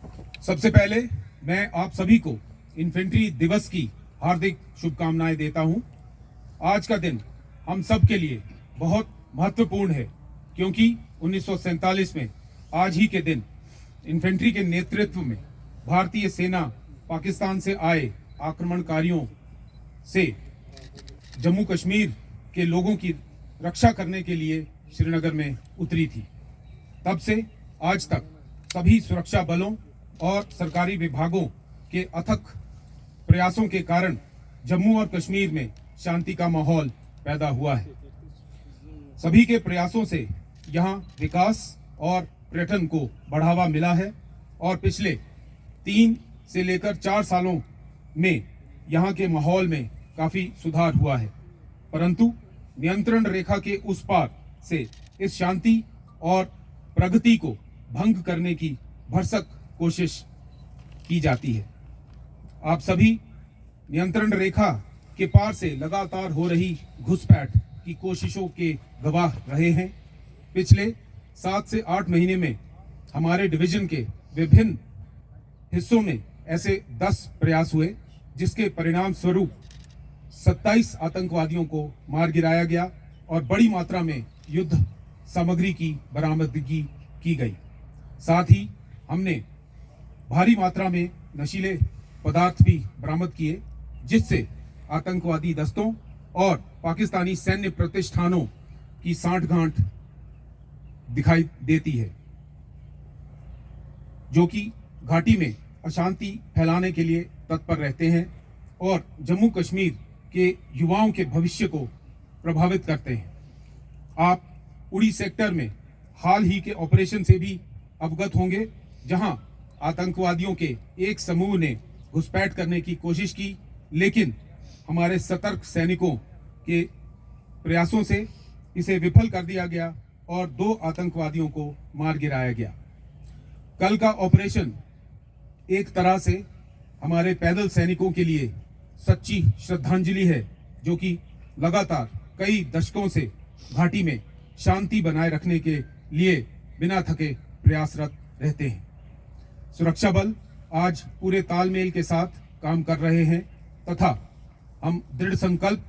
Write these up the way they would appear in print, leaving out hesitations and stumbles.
सबसे पहले मैं आप सभी को इन्फेंट्री दिवस की हार्दिक शुभकामनाएं देता हूं। आज का दिन हम सब के लिए बहुत महत्वपूर्ण है, क्योंकि 1947 में आज ही के दिन इन्फेंट्री के नेतृत्व में भारतीय सेना पाकिस्तान से आए आक्रमणकारियों से जम्मू कश्मीर के लोगों की रक्षा करने के लिए श्रीनगर में उतरी थी। तब से आज तक सभी सुरक्षा बलों और सरकारी विभागों के अथक प्रयासों के कारण जम्मू और कश्मीर में शांति का माहौल पैदा हुआ है। सभी के प्रयासों से यहाँ विकास और पर्यटन को बढ़ावा मिला है और पिछले 3 से लेकर 4 सालों में यहाँ के माहौल में काफी सुधार हुआ है। परंतु नियंत्रण रेखा के उस पार से इस शांति और प्रगति को भंग करने की भरसक कोशिश की जाती है। आप सभी नियंत्रण रेखा के पार से लगातार हो रही घुसपैठ की कोशिशों के गवाह रहे हैं। पिछले 7 से 8 महीने में हमारे डिवीजन के विभिन्न हिस्सों में ऐसे 10 प्रयास हुए, जिसके परिणाम स्वरूप 27 आतंकवादियों को मार गिराया गया और बड़ी मात्रा में युद्ध सामग्री की बरामदगी की गई। साथ ही हमने भारी मात्रा में नशीले पदार्थ भी बरामद किए, जिससे आतंकवादी दस्तों और पाकिस्तानी सैन्य प्रतिष्ठानों की सांठगांठ दिखाई देती है, जो कि घाटी में अशांति फैलाने के लिए तत्पर रहते हैं और जम्मू कश्मीर के युवाओं के भविष्य को प्रभावित करते हैं। आप उड़ी सेक्टर में हाल ही के ऑपरेशन से भी अवगत होंगे, जहां आतंकवादियों के एक समूह ने घुसपैठ करने की कोशिश की, लेकिन हमारे सतर्क सैनिकों के प्रयासों से इसे विफल कर दिया गया और 2 आतंकवादियों को मार गिराया गया। कल का ऑपरेशन एक तरह से हमारे पैदल सैनिकों के लिए सच्ची श्रद्धांजलि है, जो कि लगातार कई दशकों से घाटी में शांति बनाए रखने के लिए बिना थके प्रयासरत रहते हैं। सुरक्षा बल आज पूरे तालमेल के साथ काम कर रहे हैं तथा हम दृढ़ संकल्प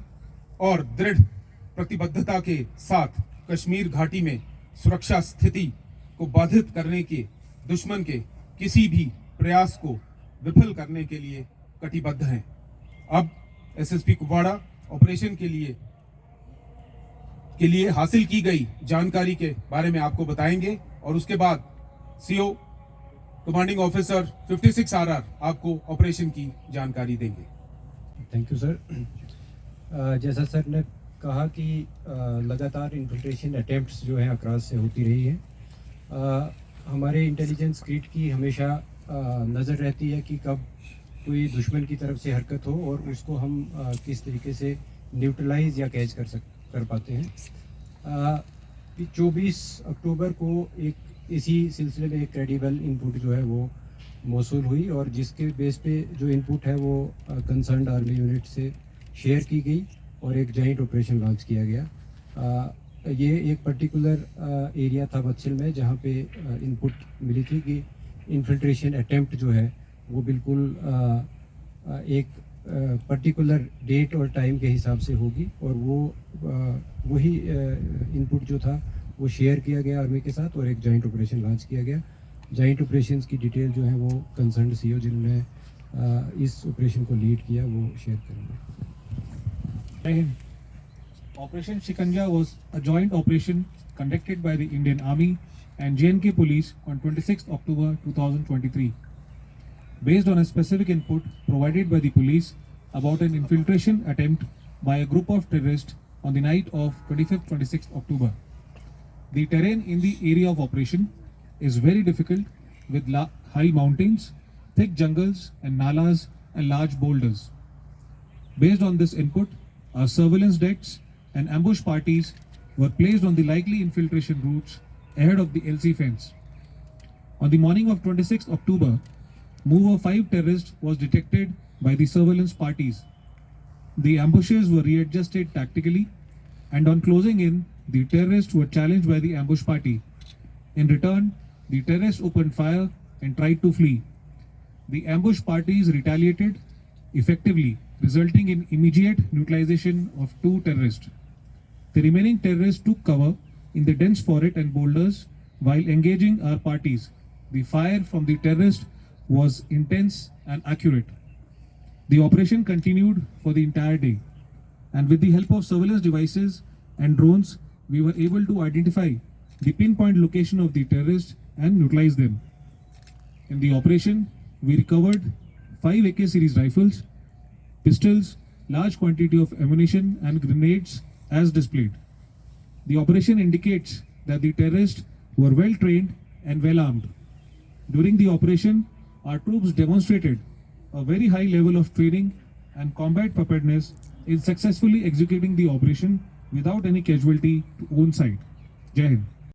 और दृढ़ प्रतिबद्धता के साथ कश्मीर घाटी में सुरक्षा स्थिति को बाधित करने के दुश्मन के किसी भी प्रयास को विफल करने के लिए कटिबद्ध हैं। अब एसएसपी कुपवाड़ा ऑपरेशन के लिए हासिल की गई जानकारी के बारे में आपको बताएंगे और उसके बाद सीओ कमांडिंग ऑफिसर 56 आरआर आपको ऑपरेशन की जानकारी देंगे। Thank you sir. जैसा सर ने कहा कि लगातार इन्फिल्ट्रेशन अटेम्प्ट्स जो हैं अक्रॉस से होती रही है। हमारे इंटेलिजेंस क्रीट की हमेशा नज़र रहती है कि कब कोई दुश्मन की तरफ से हरकत हो और उसको हम किस तरीके से न्यूट्रलाइज या कैच कर पाते हैं। 24 अक्टूबर को एक इसी सिलसिले में एक क्रेडिबल इनपुट जो है वो मौसूल हुई और जिसके बेस पे जो इनपुट है वो कंसर्न्ड आर्मी यूनिट से शेयर की गई और एक जॉइंट ऑपरेशन लॉन्च किया गया। ये एक पर्टिकुलर एरिया था बच्चिल में, जहाँ पे इनपुट मिली थी कि इन्फिल्ट्रेशन अटेम्प्ट जो है वो बिल्कुल एक पर्टिकुलर डेट और टाइम के हिसाब से होगी और वही इनपुट जो था वो शेयर किया गया आर्मी के साथ और एक जॉइंट ऑपरेशन लॉन्च किया गया। जॉइंट ऑपरेशंस की डिटेल जो है वो कंसर्न्ड सीओ जिन्होंने इस ऑपरेशन को लीड किया वो शेयर करेंगे। Operation Shikanja was a joint operation conducted by the Indian Army and JNK Police on 26 October 2023. Based on a specific input provided by the police about an infiltration attempt by a group of terrorists on the night of 25th-26th October. The terrain in the area of operation is very difficult with high mountains, thick jungles and nalas and large boulders. Based on this input, our surveillance decks and ambush parties were placed on the likely infiltration routes ahead of the LC fence. On the morning of 26th October, move of 5 terrorists was detected by the surveillance parties. The ambushes were readjusted tactically, and on closing in, the terrorists were challenged by the ambush party. In return, the terrorists opened fire and tried to flee. The ambush parties retaliated effectively, resulting in immediate neutralization of 2 terrorists. The remaining terrorists took cover in the dense forest and boulders while engaging our parties. The fire from the terrorists was intense and accurate. The operation continued for the entire day, and with the help of surveillance devices and drones, we were able to identify the pinpoint location of the terrorists and neutralize them. In the operation, we recovered 5 AK series rifles, pistols, large quantity of ammunition and grenades as displayed. The operation indicates that the terrorists were well trained and well armed. During the operation, our troops demonstrated a very high level of training and combat preparedness in successfully executing the operation without any casualty to own side. Jai Hind.